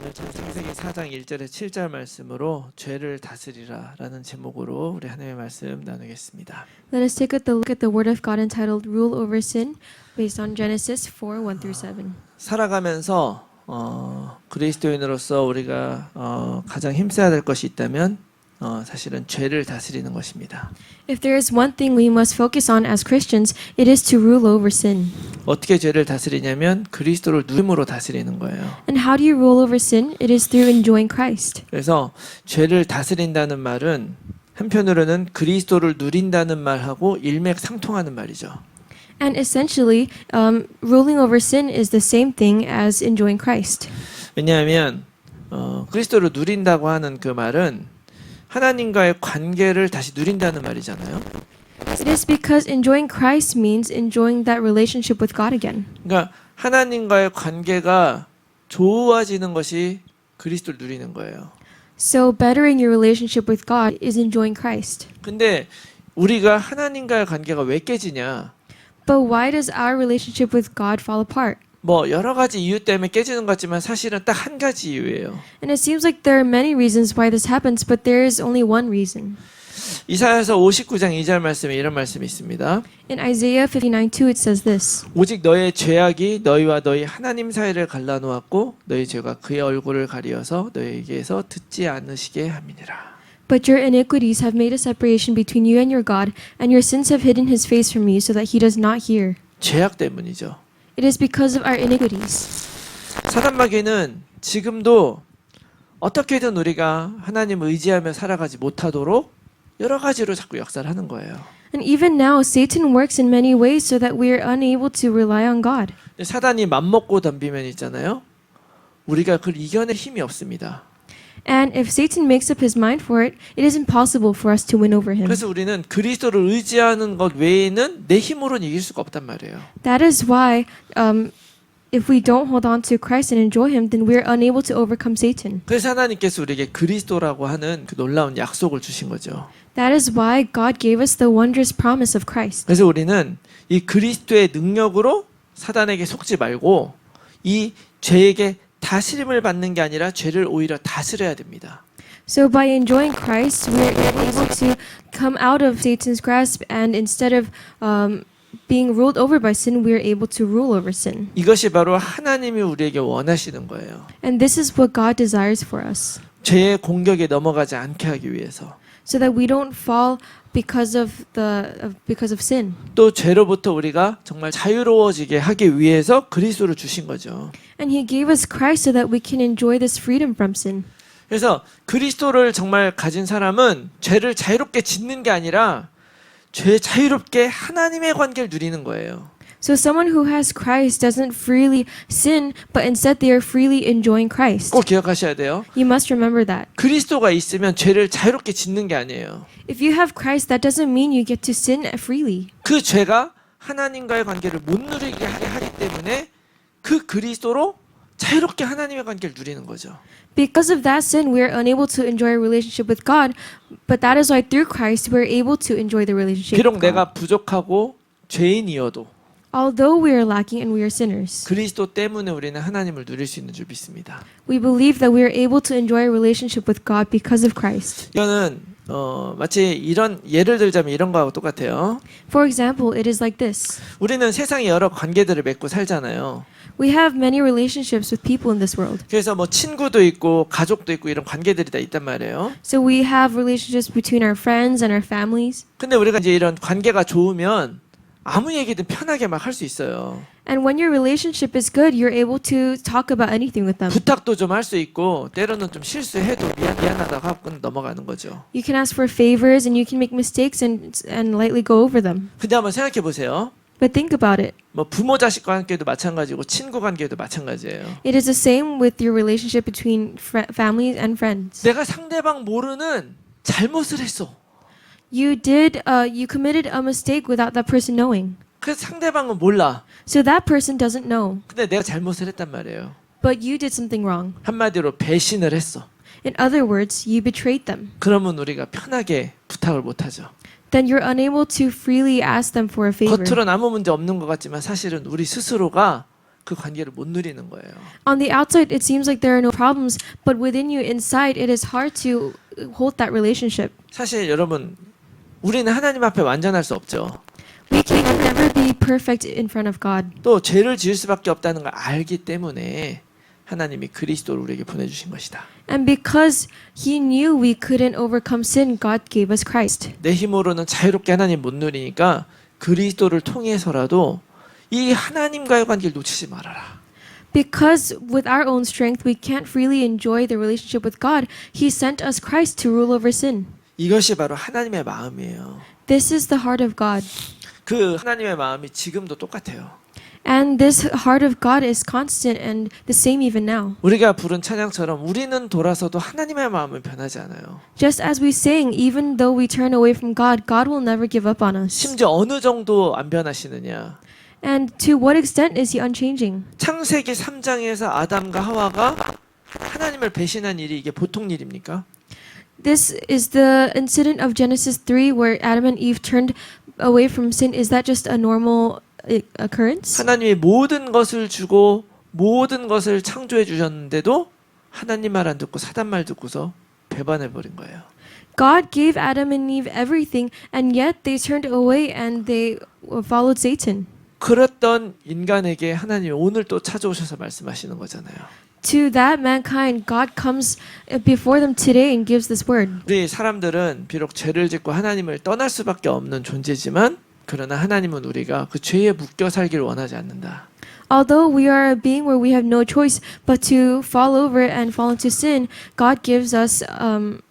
오늘 창세기 4장 1절에 7절 말씀으로 죄를 다스리라 라는 제목으로 우리 하나님의 말씀 나누겠습니다. Let us take a look at the word of God entitled Rule Over Sin based on Genesis 4, 1 through 7. 살아가면서 그리스도인으로서 우리가 가장 힘써야 될 것이 있다면 사실은 죄를 다스리는 것입니다. If there is one thing we must focus on as Christians, it is to rule over sin. 어떻게 죄를 다스리냐면 그리스도를 누림으로 다스리는 거예요. And how do you rule over sin? It is through enjoying Christ. 그래서 죄를 다스린다는 말은 한편으로는 그리스도를 누린다는 말하고 일맥상통하는 말이죠. And essentially, ruling over sin is the same thing as enjoying Christ. 왜냐하면 그리스도를 누린다고 하는 그 말은 하나님과의 관계를 다시 누린다는 말이잖아요. It is because enjoying Christ means enjoying that relationship with God again. 그러니까 하나님과의 관계가 좋아지는 것이 그리스도를 누리는 거예요. So bettering your relationship with God is enjoying Christ. 근데 우리가 하나님과의 관계가 왜 깨지냐? But why does our relationship with God fall apart? 뭐 여러 가지 이유 때문에 깨지는 것 같지만 사실은 딱 한 가지 이유예요. And it seems like there are many reasons why this happens, but there is only one reason. 이사야서 59장 2절 말씀에 이런 말씀이 있습니다. In Isaiah 59:2 it says this. 오직 너의 죄악이 너희와 너희 하나님 사이를 갈라놓았고 너희 죄가 그의 얼굴을 가리어서 너희에게서 듣지 않으시게 함이니라. But your iniquities have made a separation between you and your God, and your sins have hidden his face from you so that he does not hear. 죄악 때문이죠. It is because of our iniquities. 사단마귀는 지금도 어떻게든 우리가 하나님을 의지하며 살아가지 못하도록 여러 가지로 자꾸 역사를 하는 거예요. And even now, Satan works in many ways so that we are unable to rely on God. 사단이 맘먹고 덤비면 있잖아요. 우리가 그걸 이겨낼 힘이 없습니다. And if Satan makes up his mind for it, it is impossible for us to win over him. 그래서 우리는 그리스도를 의지하는 것 외에는 내 힘으로는 이길 수가 없단 말이에요. That is why, if we don't hold on to Christ and enjoy him, then we are unable to overcome Satan. 그래서 하나님께서 우리에게 그리스도라고 하는 그 놀라운 약속을 주신 거죠. That is why God gave us the wondrous promise of Christ. 그래서 우리는 이 그리스도의 능력으로 사단에게 속지 말고 이 죄에게 다스림을 받는 게 아니라 죄를 오히려 다스려야 됩니다. So by enjoying Christ, we are able to come out of Satan's grasp, and instead of being ruled over by sin, we are able to rule over sin. 이것이 바로 하나님이 우리에게 원하시는 거예요. And this is what God desires for us, 죄의 공격에 넘어가지 않게 하기 위해서. so that we don't fall because of sin. 또 죄로부터 우리가 정말 자유로워지게 하기 위해서 그리스도를 주신 거죠. And He gave us Christ so that we can enjoy this freedom from sin. 그래서 그리스도를 정말 가진 사람은 죄를 자유롭게 짓는 게 아니라 죄 자유롭게 하나님의 관계를 누리는 거예요. So someone who has Christ doesn't freely sin, but instead they are freely enjoying Christ. 꼭 기억하셔야 돼요. You must remember that. 그리스도가 있으면 죄를 자유롭게 짓는 게 아니에요. If you have Christ, that doesn't mean you get to sin freely. 그 죄가 하나님과의 관계를 못 누리게 하기 때문에 그 그리스도로 자유롭게 하나님의 관계를 누리는 거죠. Because of that sin, we are unable to enjoy a relationship with God, but that is why through Christ we are able to enjoy the relationship 비록 with God. 내가 부족하고 죄인이어도 Although we are lacking and we are sinners, 그리스도 때문에 우리는 하나님을 누릴 수 있는 줄 믿습니다. we believe that we are able to enjoy a relationship with God because of Christ. 이거는 마치 이런 예를 들자면 이런 거하고 똑같아요. For example, it is like this. 우리는 세상에 여러 관계들을 맺고 살잖아요. We have many relationships with people in this world. 그래서 뭐 친구도 있고 가족도 있고 이런 관계들이 다 있단 말이에요. So we have relationships between our friends and our families. 근데 우리가 이제 이런 관계가 좋으면 아무 얘기든 편하게 막 할 수 있어요. And when your relationship is good, you're able to talk about anything with them. 부탁도 좀 할 수 있고 때로는 좀 실수해도 미안하다고 하고 넘어가는 거죠. You can ask for favors and you can make mistakes and lightly go over them. 근데 한번 생각해 보세요. But think about it. 뭐 부모 자식 관계도 마찬가지고 친구 관계도 마찬가지예요. It is the same with your relationship between families and friends. 내가 상대방 모르는 잘못을 했어. You committed a mistake without that person knowing. 그래서 상대방은 몰라. So that person doesn't know. 근데 내가 잘못을 했단 말이에요. But you did something wrong. 한마디로 배신을 했어. In other words, you betrayed them. 그러면 우리가 편하게 부탁을 못 하죠. Then you're unable to freely ask them for a favor. 겉으로는 아무 문제 없는 것 같지만 사실은 우리 스스로가 그 관계를 못 누리는 거예요. On the outside, it seems like there are no problems, but within you, inside, it is hard to hold that relationship. 사실 여러분, 우리는 하나님 앞에 완전할 수 없죠. We can never be perfect in front of God. 또 죄를 지을 수밖에 없다는 걸 알기 때문에 하나님이 그리스도를 우리에게 보내주신 것이다. And because He knew we couldn't overcome sin, God gave us Christ. 내 힘으로는 자유롭게 하나님 못 누리니까 그리스도를 통해서라도 이 하나님과의 관계를 놓치지 말아라. Because with our own strength, we can't freely enjoy the relationship with God, He sent us Christ to rule over sin. 이것이 바로 하나님의 마음이에요. This is the heart of God. 그 하나님의 마음이 지금도 똑같아요. And this heart of God is constant and the same even now. 우리가 부른 찬양처럼 우리는 돌아서도 하나님의 마음은 변하지 않아요. Just as we sang, even though we turn away from God, God will never give up on us. 심지어 어느 정도 안 변하시느냐. And to what extent is He unchanging? 창세기 3장에서 아담과 하와가 하나님을 배신한 일이 이게 보통 일입니까? This is the incident of Genesis 3 where Adam and Eve turned away from sin. Is that just a normal occurrence? 하나님이 모든 것을 주고 모든 것을 창조해 주셨는데도 하나님 말 안 듣고 사단 말 듣고서 배반해 버린 거예요. God gave Adam and Eve everything, and yet they turned away and they followed Satan. 그랬던 인간에게 하나님이 오늘 또 찾아오셔서 말씀하시는 거잖아요. To that mankind, God comes before them today and gives this word. 우리 사람들은 비록 죄를 짓고 하나님을 떠날 수밖에 없는 존재지만 그러나 하나님은 우리가 그 죄에 묶여 살기를 원하지 않는다. Although we are a being where we have no choice but to fall over and fall into sin, God gives us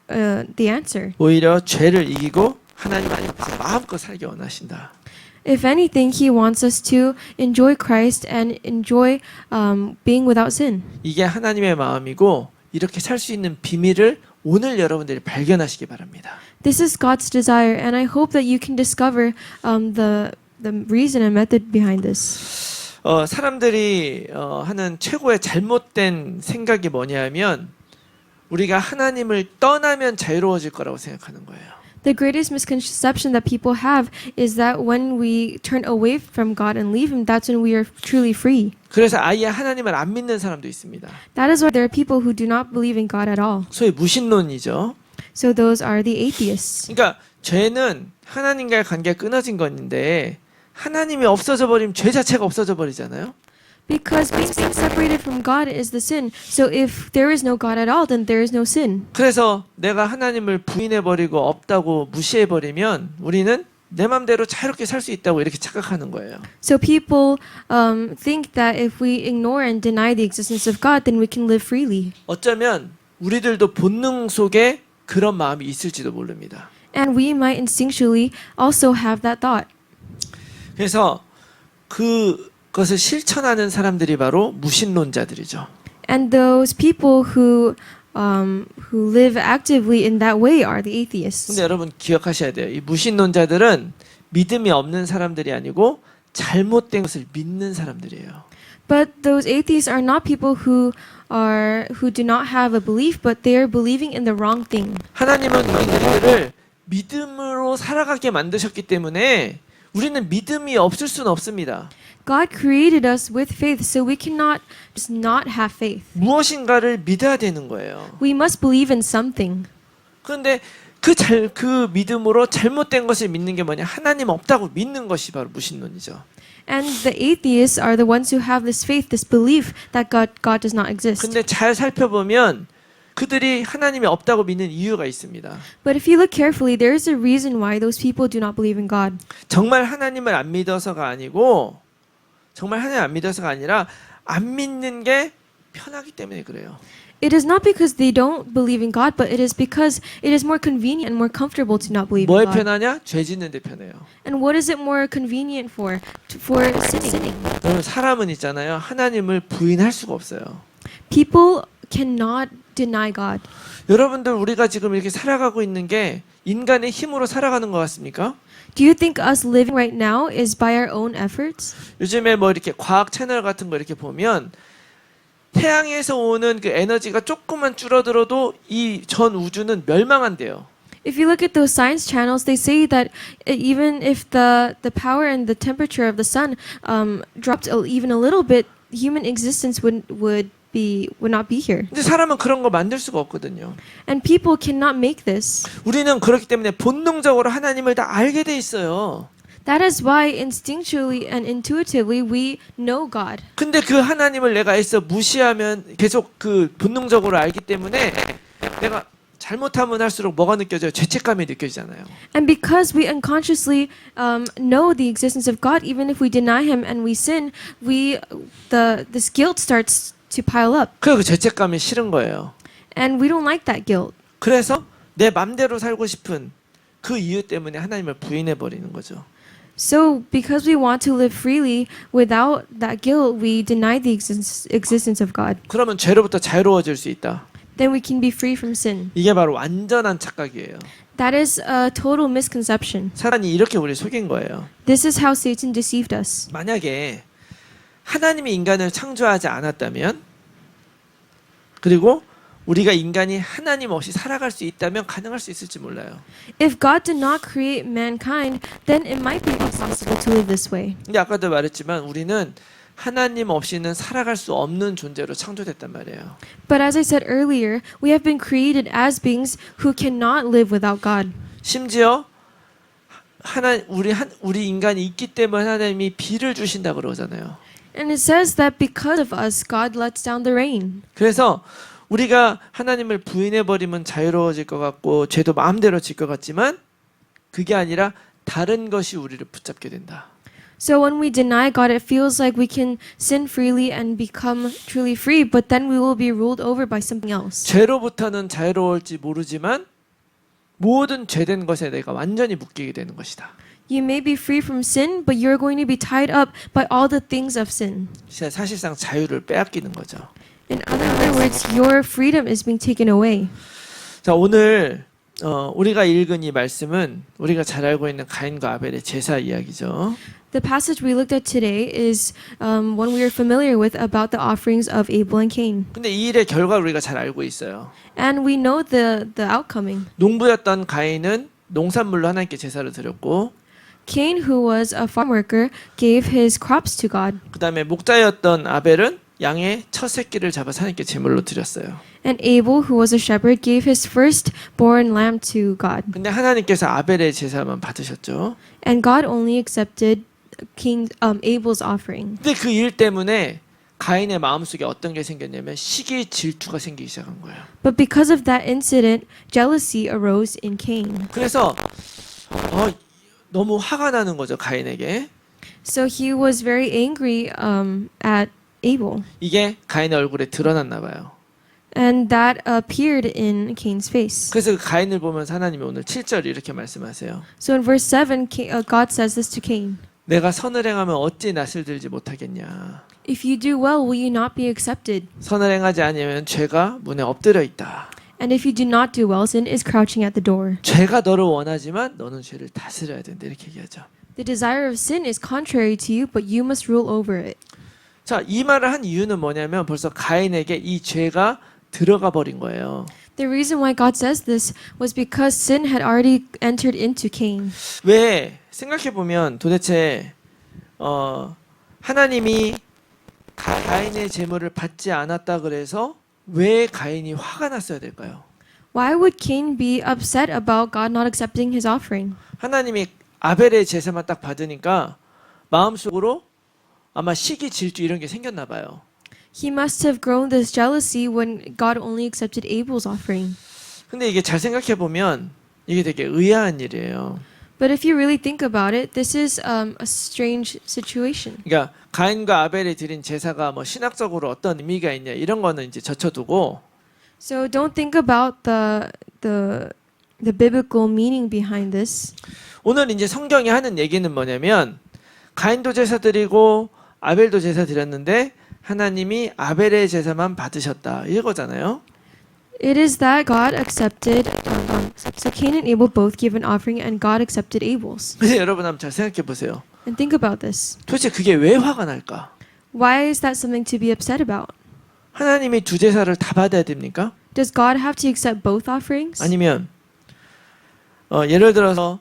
the answer. 오히려 죄를 이기고 하나님 앞에서 마음껏 살기 원하신다. If anything, He wants us to enjoy Christ and enjoy being without sin. 이게 하나님의 마음이고 이렇게 살 수 있는 비밀을 오늘 여러분들이 발견하시기 바랍니다. This is God's desire, and I hope that you can discover the reason and method behind this. 사람들이 하는 최고의 잘못된 생각이 뭐냐면 우리가 하나님을 떠나면 자유로워질 거라고 생각하는 거예요. The greatest misconception that people have is that when we turn away from God and leave Him, that's when we are truly free. 그래서 아예 하나님을 안 믿는 사람도 있습니다. That is why there are people who do not believe in God at all. 소위 무신론이죠. So those are the atheists. 그러니까 죄는 하나님과의 관계가 끊어진 건데 하나님이 없어져 버리면 죄 자체가 없어져 버리잖아요. Because being separated from God is the sin. So if there is no God at all, then there is no sin. 그래서 내가 하나님을 부인해 버리고 없다고 무시해 버리면 우리는 내 맘대로 자유롭게 살 수 있다고 이렇게 착각하는 거예요. So people think that if we ignore and deny the existence of God, then we can live freely. 어쩌면 우리들도 본능 속에 그런 마음이 있을지도 모릅니다. And we might instinctually also have that thought. 그래서 그것을 실천하는 사람들이 바로 무신론자들이죠. And those people who live actively in that way are the atheists. 근데 여러분 기억하셔야 돼요. 이 무신론자들은 믿음이 없는 사람들이 아니고 잘못된 것을 믿는 사람들이에요. But those atheists are not people who do not have a belief, but they are believing in the wrong thing. 하나님은 우리들을 믿음으로 살아가게 만드셨기 때문에 우리는 믿음이 없을 수는 없습니다. God created us with faith, so we cannot just not have faith. 무엇인가를 믿어야 되는 거예요. We must believe in something. 그런데 그 믿음으로 잘못된 것을 믿는 게 뭐냐? 하나님 없다고 믿는 것이 바로 무신론이죠. And the atheists are the ones who have this faith, this belief that God does not exist. 근데 잘 살펴보면 그들이 하나님이 없다고 믿는 이유가 있습니다. But if you look carefully, there is a reason why those people do not believe in God. 정말 하나님을 안 믿어서가 아니고 정말 하나님 안 믿어서가 아니라 안 믿는 게 편하기 때문에 그래요. It is not because they don't believe in God, but it is because it is more convenient and more comfortable to not believe 뭐에 in God. 편하냐? 죄 짓는 데 편해요. And what is it more convenient for? For sinning. 여러분 사람은 있잖아요. 하나님을 부인할 수가 없어요. People cannot deny God. 여러분들 우리가 지금 이렇게 살아가고 있는 게 인간의 힘으로 살아가는 것 같습니까? Do you think us living right now is by our own efforts? 요즘에 뭐 이렇게 과학 채널 같은 거 이렇게 보면 태양에서 오는 그 에너지가 조금만 줄어들어도 이 전 우주는 멸망한대요. If you look at those science channels, they say that even if the power and the temperature of the sun dropped even a little bit, human existence would not be here. 근데 사람은 그런 거 만들 수가 없거든요. And people cannot make this. 우리는 그렇기 때문에 본능적으로 하나님을 다 알게 돼 있어요. That is why instinctually and intuitively we know God. 근데 그 하나님을 내가 애써 무시하면 계속 그 본능적으로 알기 때문에 내가 잘못하면 할수록 뭐가 느껴져요? 죄책감이 느껴지잖아요. And because we unconsciously know the existence of God, even if we deny Him and we sin, this guilt starts to pile up, 그래서 그 죄책감이 싫은 거예요. and we don't like that guilt. 그래서 내 맘대로 살고 싶은 그 이유 때문에 하나님을 부인해 버리는 거죠. So, because we want to live freely without that guilt, we deny the existence of God. 그러면 죄로부터 자유로워질 수 있다. Then we can be free from sin. 이게 바로 완전한 착각이에요. That is a total misconception. 사단이 이렇게 우리 속인 거예요. This is how Satan deceived us. 만약에 하나님이 인간을 창조하지 않았다면, 그리고 우리가 인간이 하나님 없이 살아갈 수 있다면 가능할 수 있을지 몰라요. If God did not create mankind, then it might be impossible to live this way. 근데 아까도 말했지만 우리는 하나님 없이는 살아갈 수 없는 존재로 창조됐단 말이에요. But as I said earlier, we have been created as beings who cannot live without God. 심지어 우리 인간이 있기 때문에 하나님이 비를 주신다 그러잖아요. And it says that because of us, God lets down the rain. 그래서 우리가 하나님을 부인해 버리면 자유로워질 것 같고 죄도 마음대로 질 것 같지만 그게 아니라 다른 것이 우리를 붙잡게 된다. So when we deny God, it feels like we can sin freely and become truly free, but then we will be ruled over by something else. 죄로부터는 자유로울지 모르지만 모든 죄된 것에 내가 완전히 묶이게 되는 것이다. You may be free from sin, but you're going to be tied up by all the things of sin. 사실상 자유를 빼앗기는 거죠. In other words, your freedom is being taken away. 자, 오늘 우리가 읽은 이 말씀은 우리가 잘 알고 있는 가인과 아벨의 제사 이야기죠. The passage we looked at today is one we are familiar with about the offerings of Abel and Cain. 근데 이 일의 결과를 우리가 잘 알고 있어요. And we know the outcoming. 농부였던 가인은 농산물로 하나님께 제사를 드렸고 Cain, who was a farm worker, gave his crops to God. 그 다음에 목자였던 아벨은 양의 첫 새끼를 잡아서 하나님께 제물로 드렸어요. And Abel, who was a shepherd, gave his firstborn lamb to God. 근데 하나님께서 아벨의 제사만 받으셨죠. And God only accepted Abel's offering. 근데 그 일 때문에 가인의 마음속에 어떤 게 생겼냐면 시기 질투가 생기기 시작한 거예요. But because of that incident, jealousy arose in Cain. 그래서 너무 화가 나는 거죠, 가인에게. So he was very angry at Abel. 이게 가인의 얼굴에 드러났나 봐요. And that appeared in Cain's face. 그래서 그 가인을 보면서 하나님이 오늘 7절 이렇게 말씀하세요. So in verse 7, God says this to Cain. 내가 선을 행하면 어찌 낯을 들지 못하겠냐. If you do well, will you not be accepted? 선을 행하지 아니하면 죄가 문에 엎드려 있다. And if you do not do well, sin is crouching at the door. 죄가 너를 원하지만 너는 죄를 다스려야 된다. 이렇게 얘기하죠. The desire of sin is contrary to you, but you must rule over it. 자, 이 말을 한 이유는 뭐냐면 벌써 가인에게 이 죄가 들어가 버린 거예요. The reason why God says this was because sin had already entered into Cain. 왜 생각해 보면 도대체 하나님이 가인의 제물을 받지 않았다 그래서 왜 가인이 화가 났어야 될까요? Why would Cain be upset about God not accepting his offering? 하나님이 아벨의 제사만 딱 받으니까 마음속으로 아마 시기 질투 이런 게 생겼나 봐요. He must have grown this jealousy when God only accepted Abel's offering. 근데 이게 잘 생각해 보면 이게 되게 의아한 일이에요. But if you really think about it, this is a strange situation. 그러니까 가인과 아벨이 드린 제사가 뭐 신학적으로 어떤 의미가 있냐 이런 거는 이제 젖혀두고 So don't think about the biblical meaning behind this. 오늘 이제 성경이 하는 얘기는 뭐냐면 가인도 제사 드리고 아벨도 제사 드렸는데 하나님이 아벨의 제사만 받으셨다 이거잖아요. It is that God accepted. So Cain and Abel both gave an offering, and God accepted Abel's. 근데 여러분 한번 잘 생각해 보세요. And think about this. 도대체 그게 왜 화가 날까? Why is that something to be upset about? 하나님이 두 제사를 다 받아야 됩니까? Does God have to accept both offerings? 아니면 예를 들어서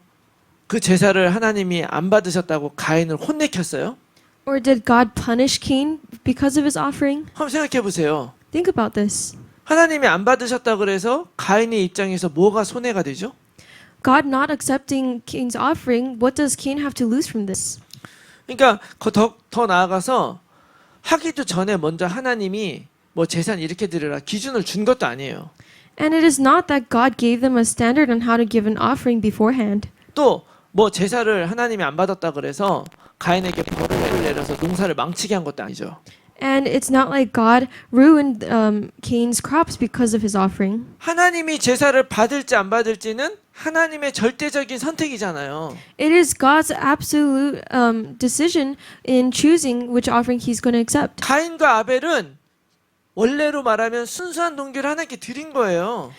그 제사를 하나님이 안 받으셨다고 가인을 혼내켰어요? Or did God punish Cain because of his offering? 한번 생각해 보세요. Think about this. 하나님이 안 받으셨다 그래서 가인의 입장에서 뭐가 손해가 되죠? God not accepting Cain's offering, what does Cain have to lose from this? 그러니까 더 나아가서 하기도 전에 먼저 하나님이 뭐 재산 이렇게 드리라 기준을 준 것도 아니에요. And it is not that God gave them a standard on how to give an offering beforehand. 또 뭐 제사를 하나님이 안 받았다 그래서 가인에게 벌을 내려서 농사를 망치게 한 것도 아니죠. And it's not like God ruined Cain's crops because of his offering. 하나님이 제사를 받을지 안 받을지는 하나님의 절대적인 선택이잖아요. It is God's absolute decision in choosing which offering he's going to accept. 가인과 아벨은 원래로 말하면 순수한 동기를 하나님께 드린 거예요.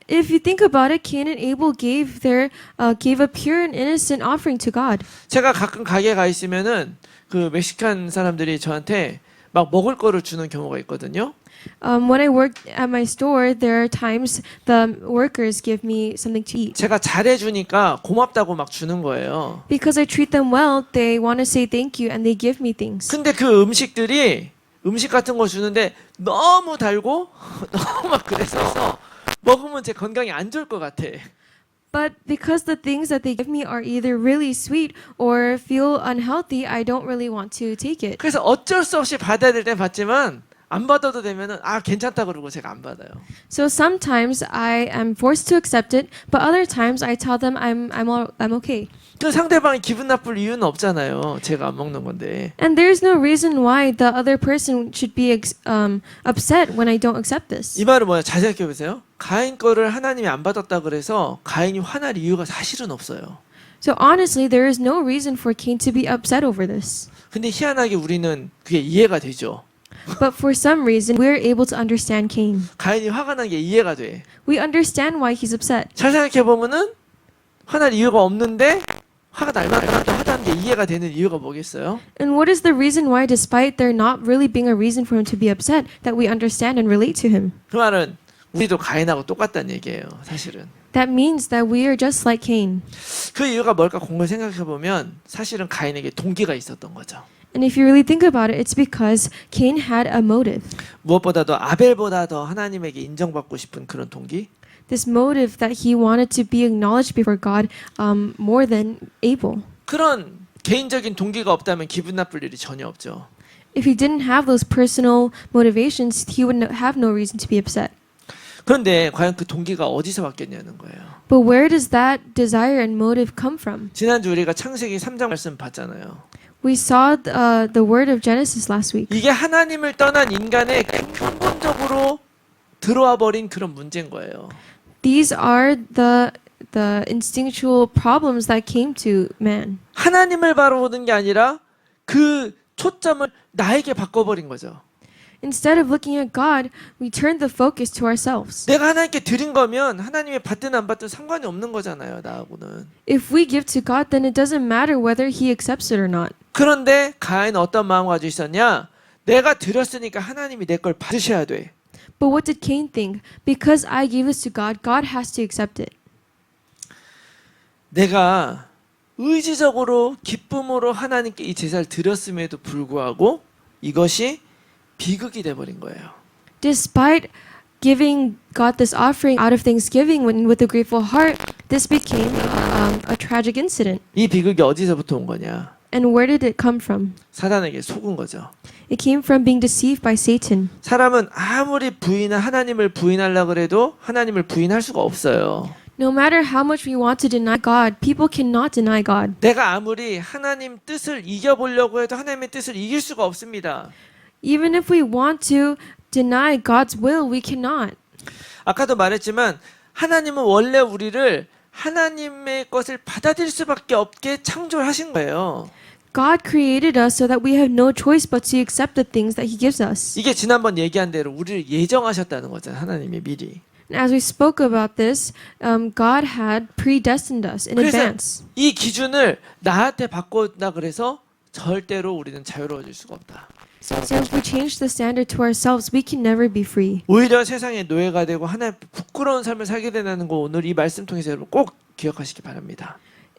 If you think about it, Cain and Abel gave a pure and innocent offering to God. 제가 가끔 가게 가 있으면은 그 멕시칸 사람들이 저한테 막 먹을 거를 주는 경우가 있거든요. When I work at my store, there are times the workers give me something to eat. 제가 잘해주니까 고맙다고 막 주는 거예요. Because I treat them well, they want to say thank you and they give me things. 근데 그 음식 같은 거 주는데 너무 달고 너무 막 그래서 먹으면 제 건강에 안 좋을 것 같아. But because the things that they give me are either really sweet or feel unhealthy, I don't really want to take it. 그래서 어쩔 수 없이 받아야 될 땐 받지만 안 받아도 되면은 아 괜찮다 그러고 제가 안 받아요. So sometimes I am forced to accept it, but other times I tell them I'm okay. 그 상대방이 기분 나쁠 이유는 없잖아요. 제가 안 먹는 건데. And there's no reason why the other person should be upset when I don't accept this. 이 말은 뭐야? 잘 생각해 보세요. 가인 거를 하나님이 안 받았다 그래서 가인이 화날 이유가 사실은 없어요. So honestly, there is no reason for Cain to be upset over this. 근데 희한하게 우리는 그게 이해가 되죠. But for some reason, we're able to understand Cain. 가인이 화가 난 게 이해가 돼. We understand why he's upset. 잘 생각해 보면은 화날 이유가 없는데 화가 날 만큼 하다는 게 이해가 되는 이유가 뭐겠어요? And what is the reason why, despite there not really being a reason for him to be upset, that we understand and relate to him? 그 말은 우리도 가인하고 똑같다는 얘기예요. 사실은. That means that we are just like Cain. 그 이유가 뭘까 공부를 생각해 보면 사실은 가인에게 동기가 있었던 거죠. And if you really think about it, it's because Cain had a motive. 무엇보다도 아벨보다 더 하나님에게 인정받고 싶은 그런 동기. This motive that he wanted to be acknowledged before God more than Abel. 그런 개인적인 동기가 없다면 기분 나쁠 일이 전혀 없죠. If he didn't have those personal motivations, he would have no reason to be upset. 그런데 과연 그 동기가 어디서 왔겠냐는 거예요. But where does that desire and motive come from? 지난주 우리가 창세기 3장 말씀 봤잖아요. We saw the word of Genesis last week. 이게 하나님을 떠난 인간의 근본적으로 들어와 버린 그런 문제인 거예요. These are the instinctual problems that came to man. 하나님을 바라보는 게 아니라 그 초점을 나에게 바꿔버린 거죠. Instead of looking at God, we turn the focus to ourselves. 내가 하나님께 드린 거면 하나님이 받든 안 받든 상관이 없는 거잖아요. 나하고는. If we give to God, then it doesn't matter whether He accepts it or not. 그런데 가인은 어떤 마음 가지고 있었냐? 내가 드렸으니까 하나님이 내 걸 받으셔야 돼. But what did Cain think? Because I gave this to God, God has to accept it. 내가 의지적으로 기쁨으로 하나님께 이 제사를 드렸음에도 불구하고 이것이 비극이 돼버린 거예요. Despite giving God this offering out of thanksgiving with a grateful heart, this became a tragic incident. 이 비극이 어디서부터 온 거냐? And where did it come from? 사단에게 속은 거죠. It came from being deceived by Satan. 사람은 아무리 하나님을 부인하려고 해도 하나님을 부인할 수가 없어요. No matter how much we want to deny God, people cannot deny God. 내가 아무리 하나님 뜻을 이겨보려고 해도 하나님의 뜻을 이길 수가 없습니다. Even if we want to deny God's will, we cannot. 아까도 말했지만 하나님은 원래 우리를 하나님의 것을 받아들일 수밖에 없게 창조하신 거예요. God created us so that we have no choice but to accept the things that He gives us. 이게 지난번 얘기한 대로 우리를 예정하셨다는 거잖아요. 하나님이 미리. And as we spoke about this, God had predestined us in 그래서 advance. 이 기준을 나한테 바꾼다 그래서 절대로 우리는 자유로워질 수가 없다. So if we change the standard to ourselves, we can never be free. 오히려 세상의 노예가 되고 하나님 부끄러운 삶을 살게 된다는 거 오늘 이 말씀 통해서 여러분 꼭 기억하시기 바랍니다.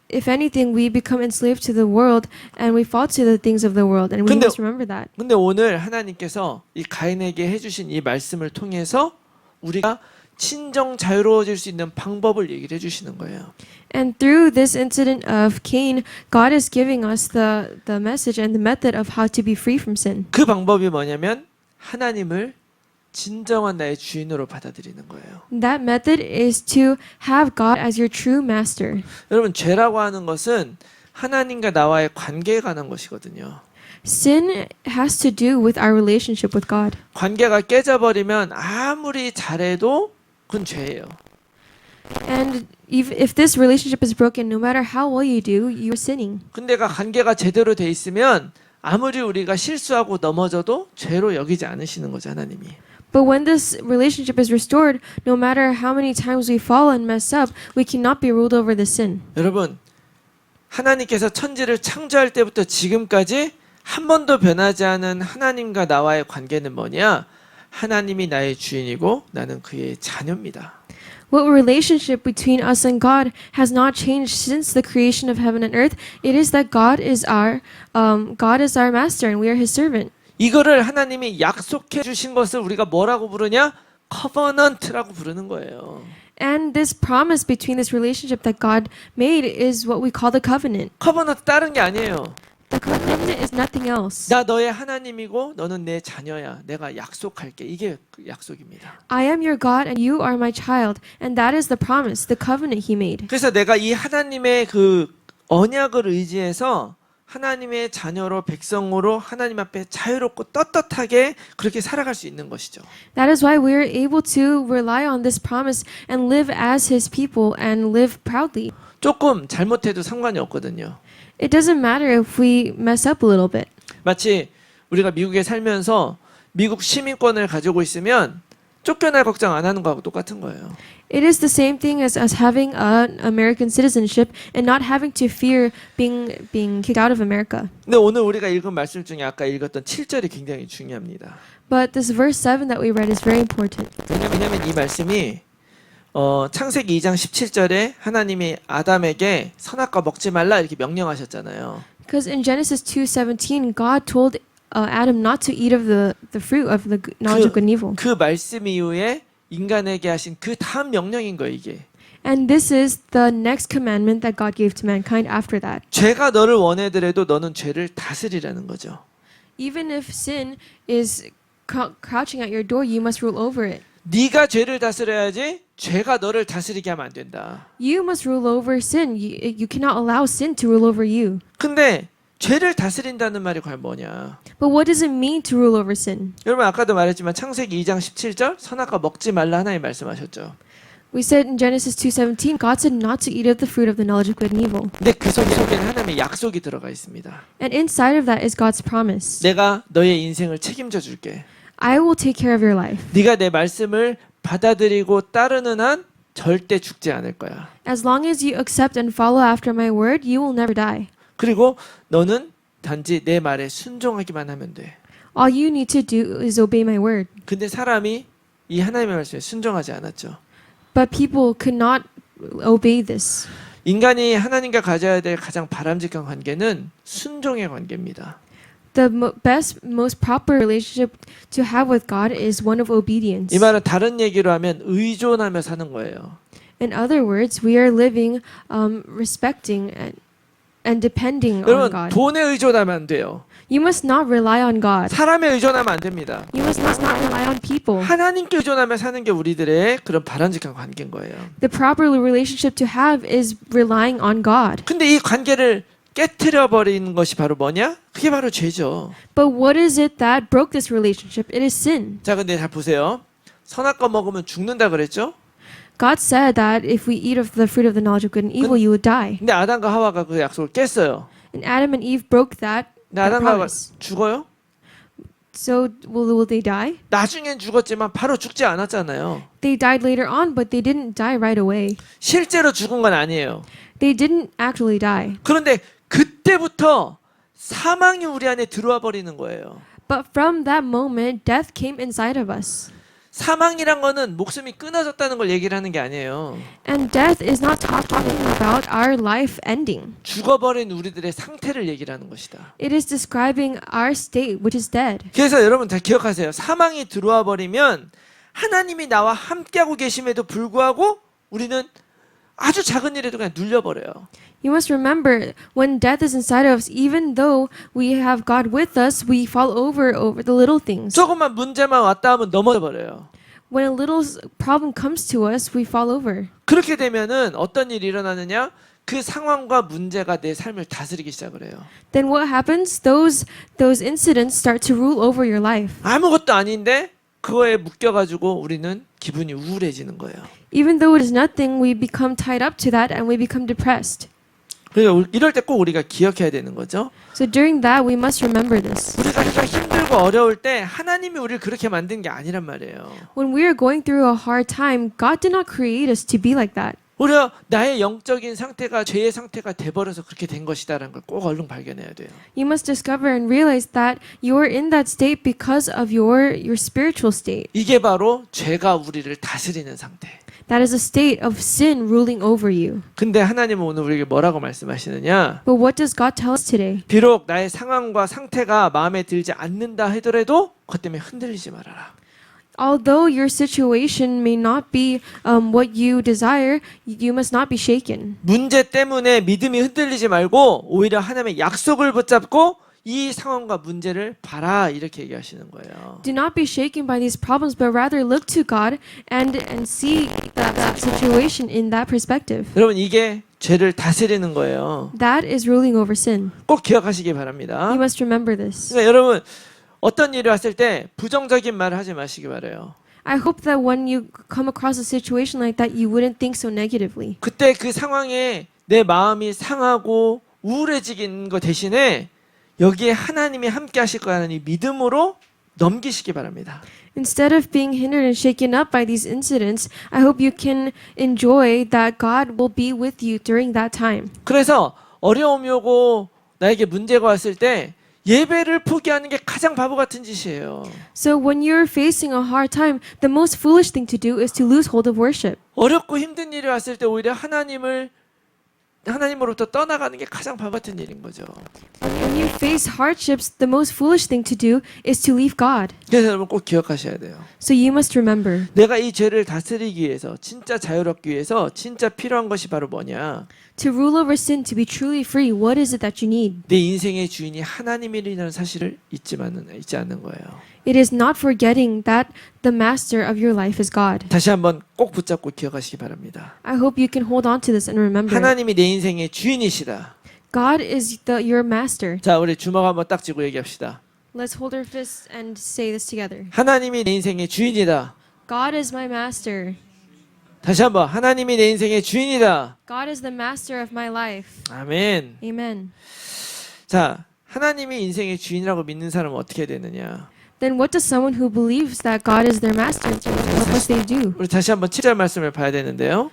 if anything, we become enslaved to the world and we fall to the things of the world, and we 근데- must remember that. 근데 오늘 하나님께서 이 가인에게 해주신 이 말씀을 통해서 우리가 진정 자유로워질 수 있는 방법을 얘기를 해주시는 거예요. And through this incident of Cain, God is giving us the message and the method of how to be free from sin. 그 방법이 뭐냐면 하나님을 진정한 나의 주인으로 받아들이는 거예요. That method is to have God as your true master. 여러분, 죄라고 하는 것은 하나님과 나와의 관계에 관한 것이거든요. Sin has to do with our relationship with God. 관계가 깨져버리면 아무리 잘해도 그건 죄예요. And if this relationship is broken, no matter how well you do, you're sinning. 근데 그 관계가 제대로 돼 있으면 아무리 우리가 실수하고 넘어져도 죄로 여기지 않으시는 거죠, 하나님이. But when this relationship is restored, no matter how many times we fall and mess up, we cannot be ruled over the sin. 여러분, 하나님께서 천지를 창조할 때부터 지금까지 한 번도 변하지 않은 하나님과 나와의 관계는 뭐냐? 하나님이 나의 주인이고 나는 그의 자녀입니다. What relationship between us and God has not changed since the creation of heaven and earth? It is that God is our master and we are His servant. 이거를 하나님이 약속해 주신 것을 우리가 뭐라고 부르냐? 커버넌트라고 부르는 거예요. And this promise between this relationship that God made is what we call the covenant. 커버넌트 다른 게 아니에요. The covenant is nothing else. 나 너의 하나님이고 너는 내 자녀야. 내가 약속할게. 이게 그 약속입니다. I am your God and you are my child. And that is the promise, the covenant He made. 그래서 내가 이 하나님의 그 언약을 의지해서 하나님의 자녀로 백성으로 하나님 앞에 자유롭고 떳떳하게 그렇게 살아갈 수 있는 것이죠. That is why we are able to rely on this promise and live as His people and live proudly. 조금 잘못해도 상관이 없거든요. It doesn't matter if we mess up a little bit. 마치 우리가 미국에 살면서 미국 시민권을 가지고 있으면 쫓겨날 걱정 안 하는 거하고 똑같은 거예요. It is the same thing as us having an American citizenship and not having to fear being kicked out of America. 근데 오늘 우리가 읽은 말씀 중에 아까 읽었던 7절이 굉장히 중요합니다. But this verse 7 that we read is very important. 왜냐면 이 말씀이 창세기 2장 17절에 하나님이 아담에게 선악과 먹지 말라 이렇게 명령하셨잖아요. Because in Genesis 2:17, God told Adam not to eat of the fruit of the knowledge of good and evil. 그 말씀 이후에 인간에게 하신 그 다음 명령인 거예요, 이게. And this is the next commandment that God gave to mankind after that. 죄가 너를 원해더라도 너는 죄를 다스리라는 거죠. Even if sin is crouching at your door, you must rule over it. 네가 죄를 다스려야지 죄가 너를 다스리게 하면 안 된다. You must rule over sin. You cannot allow sin to rule over you. 근데 죄를 다스린다는 말이 과연 뭐냐? But what does it mean to rule over sin? 여러분 아까도 말했지만 창세기 2장 17절 선악과 먹지 말라 하나님 말씀하셨죠. We said in Genesis 2:17, God said not to eat of the fruit of the knowledge of good and evil. 근데 그 속에는 하나님의 약속이 들어가 있습니다. And inside of that is God's promise. 내가 너의 인생을 책임져 줄게. I will take care of your life. 네가 내 말씀을 받아들이고 따르는 한 절대 죽지 않을 거야. As long as you accept and follow after my word, you will never die. 그리고 너는 단지 내 말에 순종하기만 하면 돼. All you need to do is obey my word. 근데 사람이 이 하나님의 말씀에 순종하지 않았죠. But people could not obey this. 인간이 하나님과 가져야 될 가장 바람직한 관계는 순종의 관계입니다. The best, most proper relationship to have with God is one of obedience. 이 말은 다른 얘기로 하면 의존하며 사는 거예요. In other words, we are living, respecting and depending on 여러분 God. 돈에 의존하면 안 돼요. You must not rely on God. 사람에 의존하면 안 됩니다. You must not rely on people. 하나님께 의존하며 사는 게 우리들의 그런 바람직한 관계인 거예요. The proper relationship to have is relying on God. 근데 이 관계를 깨트려 버리는 것이 바로 뭐냐? 그게 바로 죄죠. But what is it that broke this relationship? It is sin. 자, 근데 잘 보세요. 선악과 먹으면 죽는다 그랬죠? God said that if we eat of the fruit of the knowledge of good and evil, you would die. 근데 아담과 하와가 그 약속을 깼어요. And Adam and Eve broke that 근데 아담과 하와가 promise. 죽어요? So will they die? 나중엔 죽었지만 바로 죽지 않았잖아요. They died later on, but they didn't die right away. 실제로 죽은 건 아니에요. They didn't actually die. 그런데 그때부터 사망이 우리 안에 들어와 버리는 거예요. But from that moment, death came inside of us. 사망이란 거는 목숨이 끊어졌다는 걸 얘기를 하는 게 아니에요. And death is not talking about our life ending. 죽어버린 우리들의 상태를 얘기를 하는 것이다. It is describing our state, which is dead. 그래서 여러분 다 기억하세요. 사망이 들어와 버리면 하나님이 나와 함께하고 계심에도 불구하고 우리는 아주 작은 일에도 그냥 눌려버려요. You must remember, when death is inside of us, even though we have God with us, we fall over the little things. 조금만 문제만 왔다 하면 넘어져 버려요. When a little problem comes to us, we fall over. 그렇게 되면은 어떤 일이 일어나느냐? 그 상황과 문제가 내 삶을 다스리기 시작을 해요. Then what happens? Those incidents start to rule over your life. 아무것도 아닌데 그거에 묶여가지고 우리는 기분이 우울해지는 거예요. Even though it is nothing, we become tied up to that and we become depressed. 그래서 이럴 때 꼭 우리가 기억해야 되는 거죠. So during that, we must remember this. 우리가 힘들고 어려울 때 하나님이 우리를 그렇게 만든 게 아니란 말이에요. When we are going through a hard time, God did not create us to be like that. 오히려 나의 영적인 상태가 죄의 상태가 돼버려서 그렇게 된 것이다라는 걸 꼭 얼른 발견해야 돼요. You must discover and realize that you are in that state because of your spiritual state. 이게 바로 죄가 우리를 다스리는 상태. That is a state of sin ruling over you. 근데 하나님은 오늘 우리에게 뭐라고 말씀하시느냐? But what does God tell us today? 비록 나의 상황과 상태가 마음에 들지 않는다 하더라도 그것 때문에 흔들리지 말아라. Although your situation may not be what you desire, you must not be shaken. 문제 때문에 믿음이 흔들리지 말고 오히려 하나님의 약속을 붙잡고 이 상황과 문제를 봐라 이렇게 얘기하시는 거예요. Do not be shaken by these problems, but rather look to God and see that situation in that perspective. 여러분 이게 죄를 다스리는 거예요. That is ruling over sin. 꼭 기억하시기 바랍니다. You must remember this. 그러니까 여러분 어떤 일이 왔을 때 부정적인 말을 하지 마시기 바라요. I hope that when you come across a situation like that, you wouldn't think so negatively. 그때 그 상황에 내 마음이 상하고 우울해지는 것 대신에 여기에 하나님이 함께 하실 거라는 이 믿음으로 넘기시기 바랍니다. Instead of being hindered and shaken up by these incidents, I hope you can enjoy that God will be with you during that time. 그래서 어려움이 오고 나에게 문제가 왔을 때 예배를 포기하는 게 가장 바보 같은 짓이에요. So when you're facing a hard time, the most foolish thing to do is to lose hold of worship. 어렵고 힘든 일이 왔을 때 오히려 하나님으로부터 떠나가는 게 가장 바보 같은 일인 거죠. When you face hardships, the most foolish thing to do is to leave God. 그래서 여러분 꼭 기억하셔야 돼요. So you must remember, 내가 이 죄를 다스리기 위해서 진짜 자유롭기 위해서 진짜 필요한 것이 바로 뭐냐? to rule over sin, to be truly free, what is it that you need? 내 인생의 주인이 하나님이라는 사실을 잊지 않는 거예요. It is not forgetting that the master of your life is God. 다시 한번 꼭 붙잡고 기억하시기 바랍니다. I hope you can hold on to this and remember it. 하나님이 내 인생의 주인이시다. God is your master. 자, 우리 주먹 한번 딱 쥐고 얘기합시다. Let's hold our fists and say this together. 하나님이 내 인생의 주인이다. God is my master. 다시 한번 하나님이 내 인생의 주인이다. God is the master of my life. 아멘. Amen. 자, 하나님이 인생의 주인이라고 믿는 사람은 어떻게 되느냐? Then what does someone who believes that God is their master, what must they do? 우리 다시 한번 7절 말씀을 봐야 되는데요.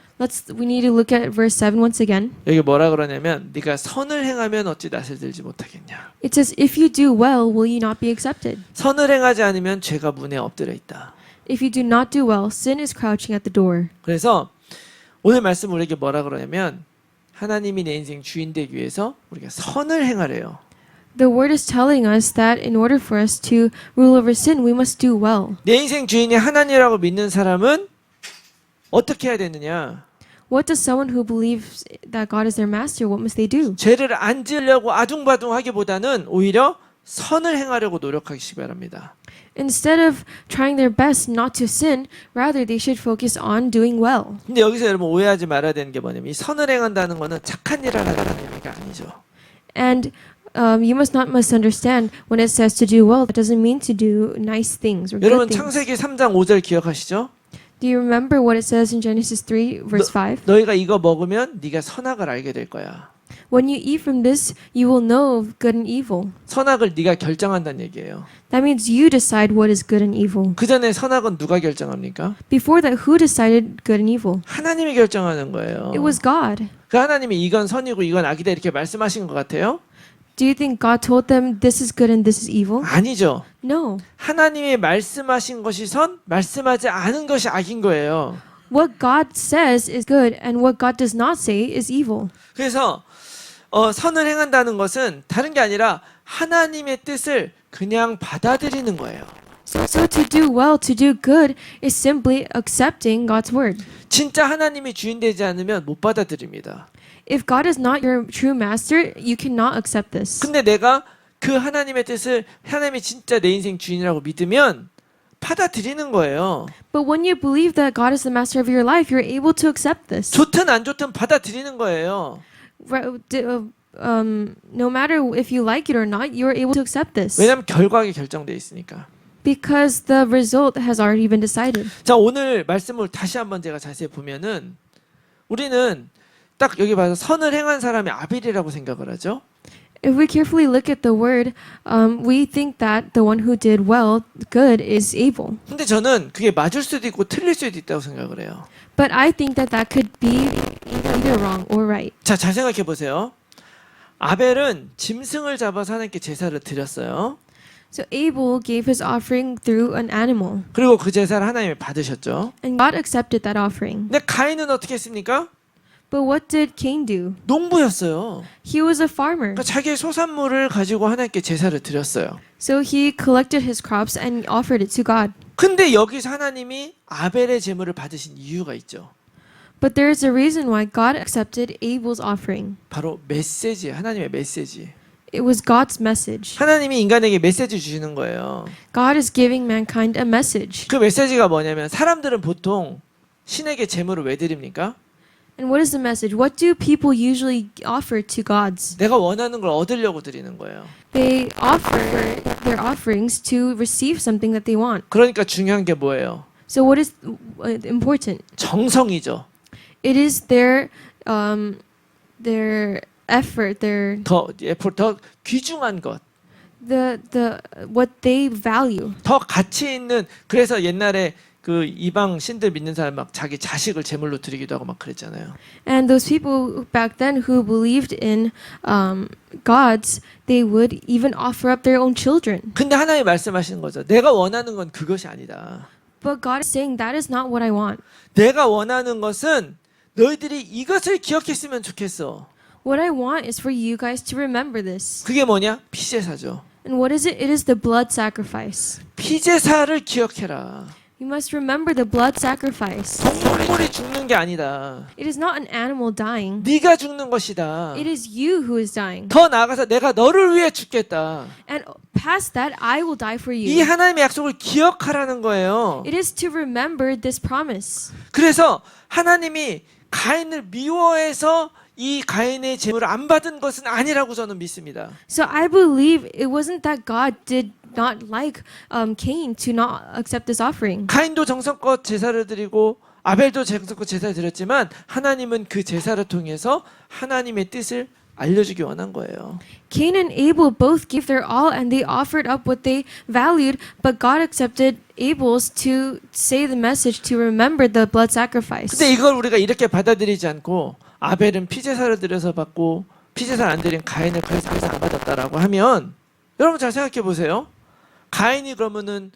We need to look at verse 7 once again. 여기 뭐라 그러냐면 네가 선을 행하면 어찌 낯을 들지 못하겠냐. It says, if you do well, will you not be accepted? 선을 행하지 않으면 죄가 문에 엎드려 있다. If you do not do well, sin is crouching at the door. 그래서 오늘 말씀 우리에게 뭐라 그러냐면 하나님이 내 인생 주인 되기 위해서 우리가 선을 행하래요. The word is telling us that in order for us to rule over sin, we must do well. 내 인생 주인이 하나님이라고 믿는 사람은 어떻게 해야 되느냐? What does someone who believes that God is their master, what must they do? 죄를 안 지으려고 아둥바둥하기보다는 오히려 선을 행하려고 노력하시기 바랍니다. Instead of trying their best not to sin, rather they should focus on doing well. 근데 여기서 여러분 오해하지 말아야 되는 게 뭐냐면 이 선을 행한다는 거는 착한 일을 하라는 의미가 아니죠. And you must not misunderstand when it says to do well, that doesn't mean to do nice things or 여러분 good things. 창세기 3장 5절 기억하시죠? Do you remember what it says in Genesis 3 verse 5? 너희가 이거 먹으면 네가 선악을 알게 될 거야. When you eat from this, you will know of good and evil. 선악을 네가 결정한다는 얘기예요. That means you decide what is good and evil. 그 전에 선악은 누가 결정합니까? Before that, who decided good and evil? 하나님이 결정하는 거예요. It was God. 그 하나님이 이건 선이고 이건 악이다 이렇게 말씀하신 것 같아요. Do you think God told them this is good and this is evil? 아니죠. No. 하나님이 말씀하신 것이 선, 말씀하지 않은 것이 악인 거예요. What God says is good and what God does not say is evil. 그래서 선을 행한다는 것은 다른 게 아니라 하나님의 뜻을 그냥 받아들이는 거예요. So to do well, to do good is simply accepting God's word. 진짜 하나님이 주인 되지 않으면 못 받아들입니다. If God is not your true master, you cannot accept this. 근데 내가 그 하나님의 뜻을 하나님이 진짜 내 인생 주인이라고 믿으면 받아들이는 거예요. But when you believe that God is the master of your life, you're able to accept this. 좋든 안 좋든 받아들이는 거예요. No matter if you like it or not, you're able to accept this. 왜냐하면 결과가 결정돼 있으니까. Because the result has already been decided. 자, 오늘 말씀을 다시 한번 제가 자세히 보면은 우리는 딱 여기 봐서 선을 행한 사람이 아벨이라고 생각을 하죠. If we carefully look at the word, we think that the one who did well, good, is Abel. 근데 저는 그게 맞을 수도 있고 틀릴 수도 있다고 생각을 해요. But I think that that could be either wrong or right. 자, 잘 생각해 보세요. 아벨은 짐승을 잡아서 하나님께 제사를 드렸어요. So Abel gave his offering through an animal, 그리고 그 제사를 하나님이 받으셨죠. and God accepted that offering. 근데 가인은 어떻게 했습니까? But what did Cain do? 농부였어요. He was a farmer. 그러니까 자기의 소산물을 가지고 하나님께 제사를 드렸어요. So he collected his crops and offered it to God. 근데 여기서 하나님이 아벨의 제물을 받으신 이유가 있죠. But there is a reason why God accepted Abel's offering. 바로 메시지, 하나님의 메시지. It was God's message. 하나님이 인간에게 메시지 주시는 거예요. God is giving mankind a message. 그 메시지가 뭐냐면 사람들은 보통 신에게 제물을 왜 드립니까? And what is the message? What do people usually offer to gods? 내가 원하는 걸 얻으려고 드리는 거예요. They offer their offerings to receive something that they want. 그러니까 중요한 게 뭐예요? So what is important? 정성이죠. It is their effort, 더 귀중한 것, the what they value. 더 가치 있는. 그래서 옛날에 그 이방 신들 믿는 사람 막 자기 자식을 제물로 드리기도 하고 막 그랬잖아요. And those people back then who believed in gods, they would even offer up their own children. 근데 하나님이 말씀하시는 거죠. 내가 원하는 건 그것이 아니다. But God is saying that is not what I want. 내가 원하는 것은 너희들이 이것을 기억했으면 좋겠어. What I want is for you guys to remember this. 그게 뭐냐? 피제사죠. And what is it? It is the blood sacrifice. 피제사를 기억해라. You must remember the blood sacrifice. 동물이 죽는 게 아니다. It is not an animal dying. 네가 죽는 것이다. It is you who is dying. 더 나아가서 내가 너를 위해 죽겠다. And past that, I will die for 이 you. 하나님의 약속을 기억하라는 거예요. It is to remember this promise. 그래서 하나님이 가인을 미워해서 이 가인의 제물을 안 받은 것은 아니라고 저는 믿습니다. So I believe it wasn't that God did not like Cain to not accept this offering. 가인도 정성껏 제사를 드리고 아벨도 정성껏 제사를 드렸지만 하나님은 그 제사를 통해서 하나님의 뜻을 알려주기 원한 거예요. Cain and Abel both gave their all and they offered up what they valued, but God accepted Abel's to say the message to remember the blood sacrifice. 근데 이걸 우리가 이렇게 받아들이지 않고 아벨은 피제사를 드려서 받고 피제사를 안 드린 가인을 그래서 안 받았다라고 하면 여러분 잘 생각해 보세요. 가인이 그러면은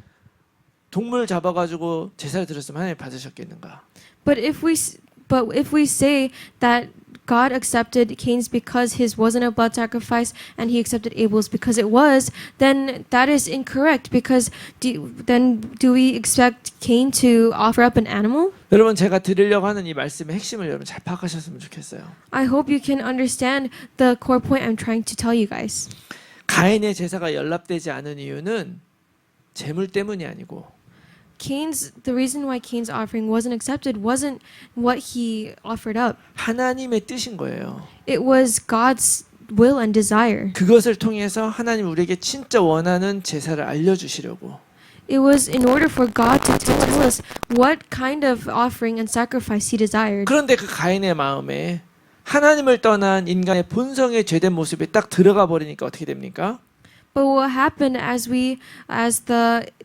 동물 잡아가지고 제사를 드렸으면 하나님 받으셨겠는가? But if we say that God accepted Cain's because his wasn't a blood sacrifice and he accepted Abel's because it was, then that is incorrect because do we expect Cain to offer up an animal? 여러분 제가 드리려고 하는 이 말씀의 핵심을 여러분 잘 파악하셨으면 좋겠어요. I hope you can understand the core point I'm trying to tell you guys. 가인의 제사가 연락되지 않은 이유는 재물 때문이 아니고 The reason why Cain's offering wasn't accepted wasn't what he offered up. 하나님의 뜻인 거예요. It was God's will and desire. 그것을 통해서 하나님 우리에게 진짜 원하는 제사를 알려주시려고. It was in order for God to tell us what kind of offering and sacrifice he desired. 그런데 그 가인의 마음에 하나님을 떠난 인간의 본성의 죄된 모습이 딱 들어가 버리니까 어떻게 됩니까? But what happened as the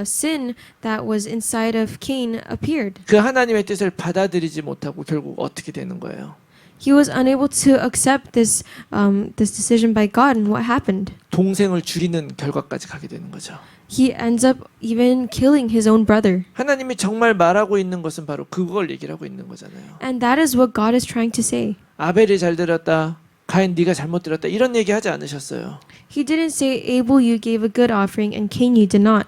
sin that was inside of Cain appeared? 그 하나님의 뜻을 받아들이지 못하고 결국 어떻게 되는 거예요? He was unable to accept this this decision by God, and what happened? 동생을 죽이는 결과까지 가게 되는 거죠. He ends up even killing his own brother. 하나님이 정말 말하고 있는 것은 바로 그걸 얘기를 하고 있는 거잖아요. And that is what God is trying to say. 아벨이 잘 들었다. 가인 네가 잘못 들었다. 이런 얘기 하지 않으셨어요. He didn't say, Abel, you gave a good offering, and Cain, you did not.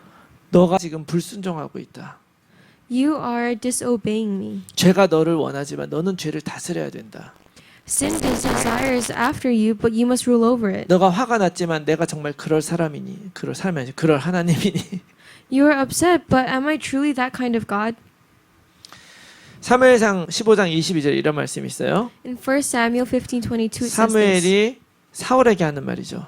너가 지금 불순종하고 있다. You are disobeying me. 죄가 너를 원하지만 너는 죄를 다스려야 된다. Sin desires after you, but you must rule over it. 너가 화가 났지만 내가 정말 그럴 사람이니, 그럴 사람이 아니지, 그럴 하나님이니. You are upset, but am I truly that kind of God? 사무엘상 15장 22절 이런 말씀이 있어요. In 1 Samuel 15:22 it says this. 사무엘이 사울에게 하는 말이죠.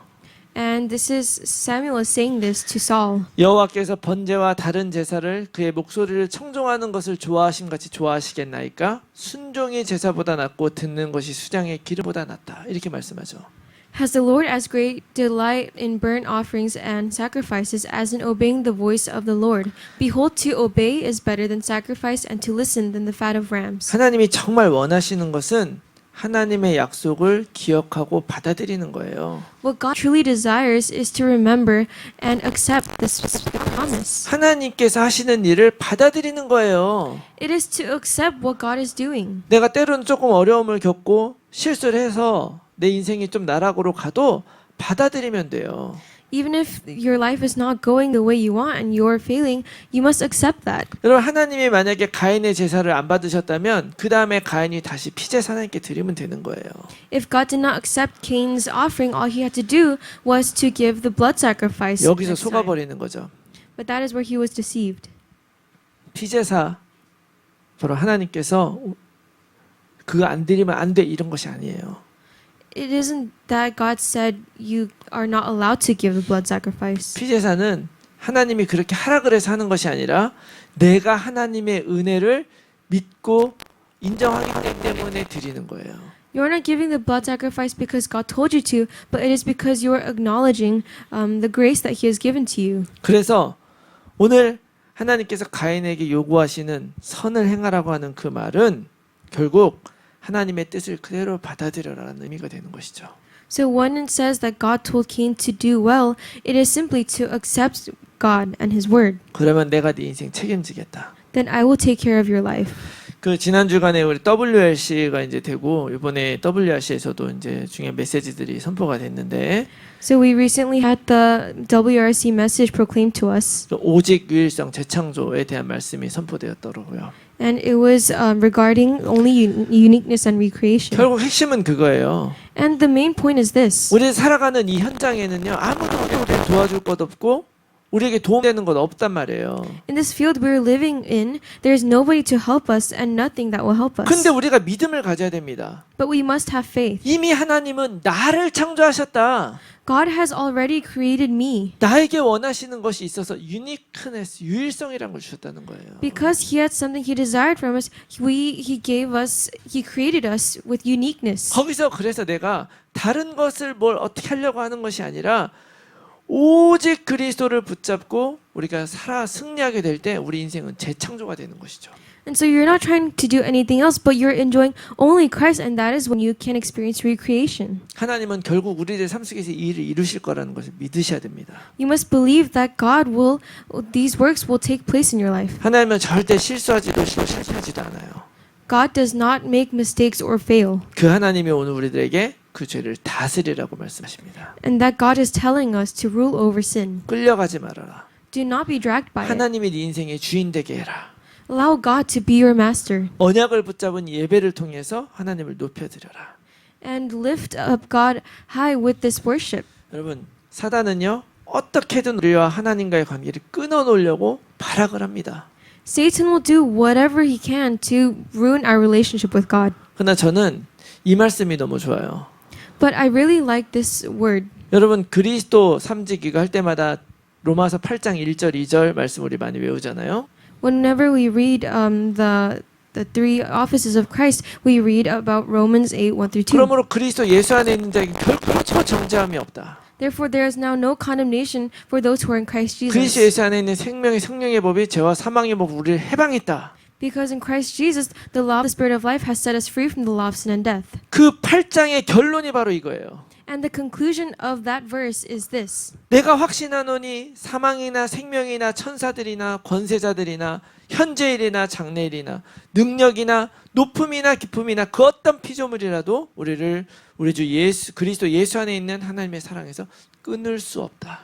And this is Samuel is saying this to Saul. 여호와께서 번제와 다른 제사를 그의 목소리를 청종하는 것을 좋아하심 같이 좋아하시겠나이까? 순종이 제사보다 낫고 듣는 것이 수장의 기름보다 낫다. 이렇게 말씀하죠. Has the Lord as great delight in burnt offerings and sacrifices as in obeying the voice of the Lord? Behold, to obey is better than sacrifice, and to listen than the fat of rams. 하나님이 정말 원하시는 것은 하나님의 약속을 기억하고 받아들이는 거예요. What God truly desires is to remember and accept this specific promise. 하나님께서 하시는 일을 받아들이는 거예요. It is to accept what God is doing. 내가 때로는 조금 어려움을 겪고 실수를 해서 내 인생이 좀 나락으로 가도 받아들이면 돼요. Even if your life is not going the way you want and you're failing, you must accept that. 여러분 하나님이 만약에 가인의 제사를 안 받으셨다면 그 다음에 가인이 다시 피제사 하나님께 드리면 되는 거예요. If God did not accept Cain's offering, all he had to do was to give the blood sacrifice. 여기서 next time. 속아버리는 거죠. But that is where he was deceived. 피제사 바로 하나님께서 그거 안 드리면 안 돼 이런 것이 아니에요. It isn't that God said you are not allowed to give the blood sacrifice. 피제사는 하나님이 그렇게 하라 그래서 하는 것이 아니라 내가 하나님의 은혜를 믿고 인정하기 때문에 드리는 거예요. You're not giving the blood sacrifice because God told you to, but it is because you are acknowledging the grace that He has given to you. 그래서 오늘 하나님께서 가인에게 요구하시는 선을 행하라고 하는 그 말은 결국 하나님의 뜻을 그대로 받아들여라는 의미가 되는 것이죠. So when it says that God told Cain to do well, it is simply to accept God and His word. 그러면 내가 네 인생 책임지겠다. Then I will take care of your life. 그 지난 주간에 우리 WRC가 이제 되고 이번에 WRC에서도 이제 중요한 메시지들이 선포가 됐는데 So we recently had the WRC message proclaimed to us, 오직 유일성 재창조에 대한 말씀이 선포되었더라고요. and it was regarding only uniqueness and recreation. 결국 핵심은 그거예요. And the main point is this. 우리 살아가는 이 현장에는요 아무도 우리를 도와줄 것 없고 우리에게 도움되는 것 없단 말이에요. In this field we're living in, there is nobody to help us and nothing that will help us. 근데 우리가 믿음을 가져야 됩니다. But we must have faith. 이미 하나님은 나를 창조하셨다. God has already created me. 나에게 원하시는 것이 있어서 유니크네스, 유일성이라는 걸 주셨다는 거예요. Because He had something He desired from us, He created us with uniqueness. 거기서 그래서 내가 다른 것을 뭘 어떻게 하려고 하는 것이 아니라 오직 그리스도를 붙잡고 우리가 살아 승리하게 될 때 우리 인생은 재창조가 되는 것이죠. And so you're not trying to do anything else, but you're enjoying only Christ, and that is when you can experience recreation. 하나님은 결국 우리들 삶 속에서 이 일을 이루실 거라는 것을 믿으셔야 됩니다. You must believe that these works will take place in your life. 하나님은 절대 실수하지도 실패하지도 않아요. God does not make mistakes or fail. 그 하나님이 오늘 우리들에게 그 죄를 다스리라고 말씀하십니다. And that God is telling us to rule over sin. 끌려가지 말아라. Do not be dragged by it. 하나님이 네 인생의 주인 되게 해라. Allow God to be your master. 언약을 붙잡은 예배를 통해서 하나님을 높여드려라. And lift up God high with this worship. 여러분 사단은요 어떻게든 우리와 하나님과의 관계를 끊어놓으려고 발악을 합니다. Satan will do whatever he can to ruin our relationship with God. 그러나 저는 이 말씀이 너무 좋아요. But I really like this word. 여러분 그리스도 삼지기가 할 때마다 로마서 8장 1절 2절 말씀 우리 많이 외우잖아요. Whenever we read the three offices of Christ, we read about Romans 8:1-2. 그러므로 그리스도 예수 안에 있는 자에게 결코 정죄함이 없다. Therefore there is now no condemnation for those who are in Christ 그리스도 Jesus. 예수 안에 있는 생명의 성령의 법이 죄와 사망의 법 우리를 해방했다. Because in Christ Jesus, the law of the Spirit of life has set us free from the law of sin and death. 그 8장의 결론이 바로 이거예요. And the conclusion of that verse is this. 내가 확신하노니 사망이나 생명이나 천사들이나 권세자들이나 현재일이나 장래일이나 능력이나 높음이나 깊음이나 그 어떤 피조물이라도 우리를 우리 주 예수 그리스도 예수 안에 있는 하나님의 사랑에서 끊을 수 없다.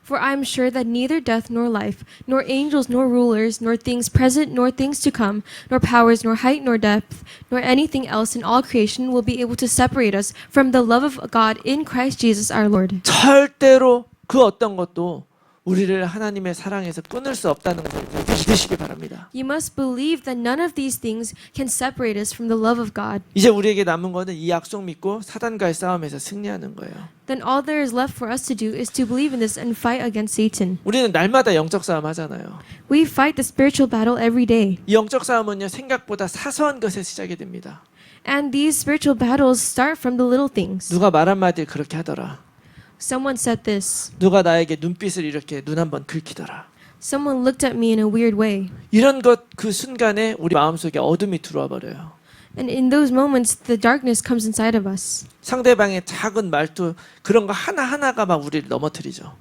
For I am sure that neither death nor life, nor angels nor rulers, nor things present nor things to come, nor powers nor height nor depth, nor anything else in all creation will be able to separate us from the love of God in Christ Jesus our Lord. 절대로 그 어떤 것도 우리를 하나님의 사랑에서 끊을 수 없다는 것을 믿으시기 바랍니다. You must believe that none of these things can separate us from the love of God. 이제 우리에게 남은 것은 이 약속 믿고 사단과의 싸움에서 승리하는 거예요. Then all there is left for us to do is to believe in this and fight against Satan. 우리는 날마다 영적 싸움 하잖아요. We fight the spiritual battle every day. 이 영적 싸움은요 생각보다 사소한 것에 시작이 됩니다. And these spiritual battles start from the little things. 누가 말 한마디를 그렇게 하더라. Someone said this. 누가 나에게 눈빛을 이렇게 눈 한번 긁히더라. Someone looked at me in a weird way. 이런 것 그 순간에 우리 마음속에 어둠이 들어와 버려요. And in those moments, the darkness comes inside of us. 상대방의 작은 말투 그런 거 하나하나가 막 우리를 넘어뜨리죠.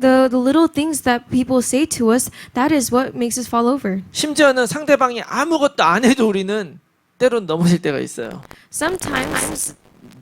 The little things that people say to us, that is what makes us fall over. 심지어는 상대방이 아무것도 안 해도 우리는 때론 넘어질 때가 있어요. Sometimes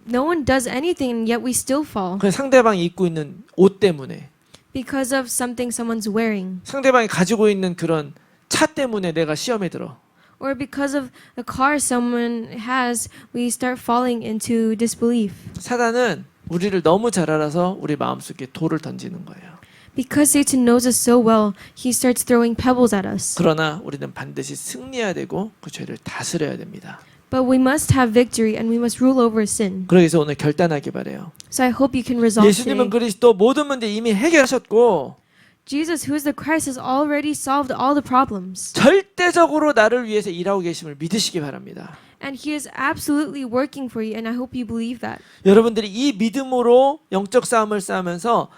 no one does anything and yet we still fall 그 상대방이 입고 있는 옷 때문에 because of something someone's wearing 상대방이 가지고 있는 그런 차 때문에 내가 시험에 들어. or because of the car someone has, we start falling into disbelief. 사단은 우리를 너무 잘 알아서 우리 마음속에 돌을 던지는 거예요. Because Satan knows us so well, he starts throwing pebbles at us. 그러나 우리는 반드시 승리해야 되고 그 죄를 다스려야 됩니다. But we must have victory and we must rule over sin. 그래서 오늘 결단하기 바래요. So I hope you can resolve 예수님은 today. 그리스도 모든 문제 이미 해결하셨고 Jesus, who is the Christ, has already solved all the problems. 절대적으로 나를 위해서 일하고 계심을 믿으시기 바랍니다. And he is absolutely working for you, and I hope you believe that. 여러분들이 이 믿음으로 영적 싸움을 싸우면서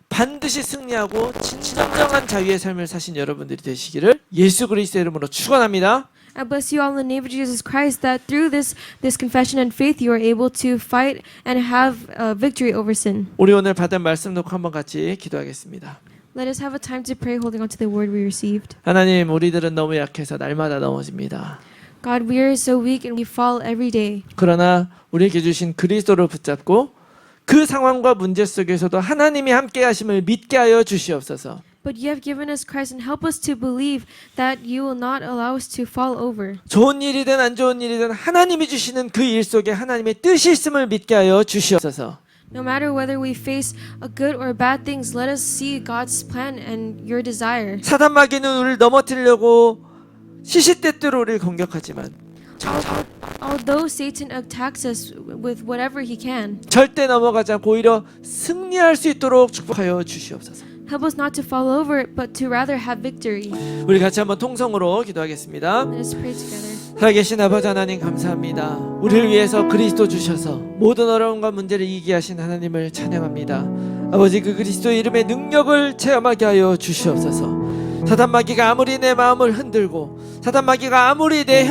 반드시 승리하고 진정한 자유의 삶을 사신 여러분들이 되시기를 예수 그리스도의 이름으로 축원합니다. I bless you all in the name of Jesus Christ that through this confession and faith you are able to fight and have victory over sin. 우리 오늘 받은 말씀 놓고 한번 같이 기도하겠습니다. Let us have a time to pray holding on to the word we received. 하나님, 우리들은 너무 약해서 날마다 넘어집니다. God, we are so weak and we fall every day. 그러나 우리에게 주신 그리스도를 붙잡고 그 상황과 문제 속에서도 하나님이 함께 하심을 믿게 하여 주시옵소서. But you have given us Christ and help us to believe that you will not allow us to fall over. 좋은 일이든 안 좋은 일이든 하나님이 주시는 그 일 속에 하나님의 뜻이 있음을 믿게 하여 주시옵소서. No matter whether we face a good or bad things, let us see God's plan and your desire. 사단 마귀는 우리를 넘어뜨리려고 시시때때로 우리를 공격하지만 Although Satan attacks us with whatever he can, 절대 넘어가지 않고 오히려 승리할 수 있도록 축복하여 주시옵소서. help us not to fall over, but to rather have victory. 우리 같이 한번 통성으로 기도하겠습니다. Let us pray together. 살아계신 아버지 하나님 감사합니다. 우리를 위해서 그리스도 주셔서 모든 어려움과 문제를 이기게 하신 하나님을 찬양합니다. 아버지 그 그리스도의 이름의 능력을 체험하게 하여 주시옵소서. 사단 마귀가 아무리 내 마음을 흔들고 사단 마귀가 아무리 내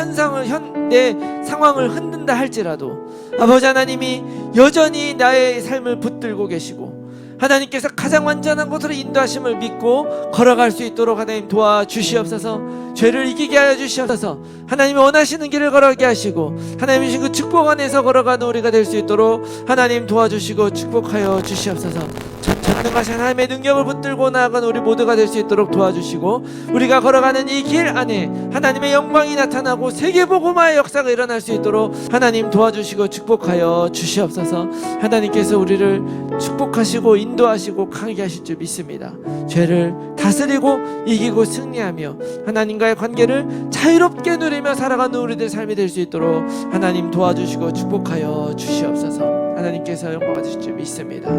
내 상황을 흔든다 할지라도 아버지 하나님이 여전히 나의 삶을 붙들고 계시고 하나님께서 가장 완전한 곳으로 인도하심을 믿고 걸어갈 수 있도록 하나님 도와주시옵소서. 죄를 이기게 하여 주시옵소서. 하나님이 원하시는 길을 걸어가게 하시고 하나님이 주신 그 축복 안에서 걸어가는 우리가 될 수 있도록 하나님 도와주시고 축복하여 주시옵소서. 전능하신 하나님의 능력을 붙들고 나아가는 우리 모두가 될 수 있도록 도와주시고 우리가 걸어가는 이 길 안에 하나님의 영광이 나타나고 세계복음화의 역사가 일어날 수 있도록 하나님 도와주시고 축복하여 주시옵소서. 하나님께서 우리를 축복하시고 인도하시고 강하게 하실 줄 믿습니다. 죄를 다스리고 이기고 승리하며 하나님과의 관계를 자유롭게 누리며 살아가는 우리들 삶이 될 수 있도록 하나님 도와주시고 축복하여 주시옵소서. 하나님께서 영광 받으실 줄 믿습니다.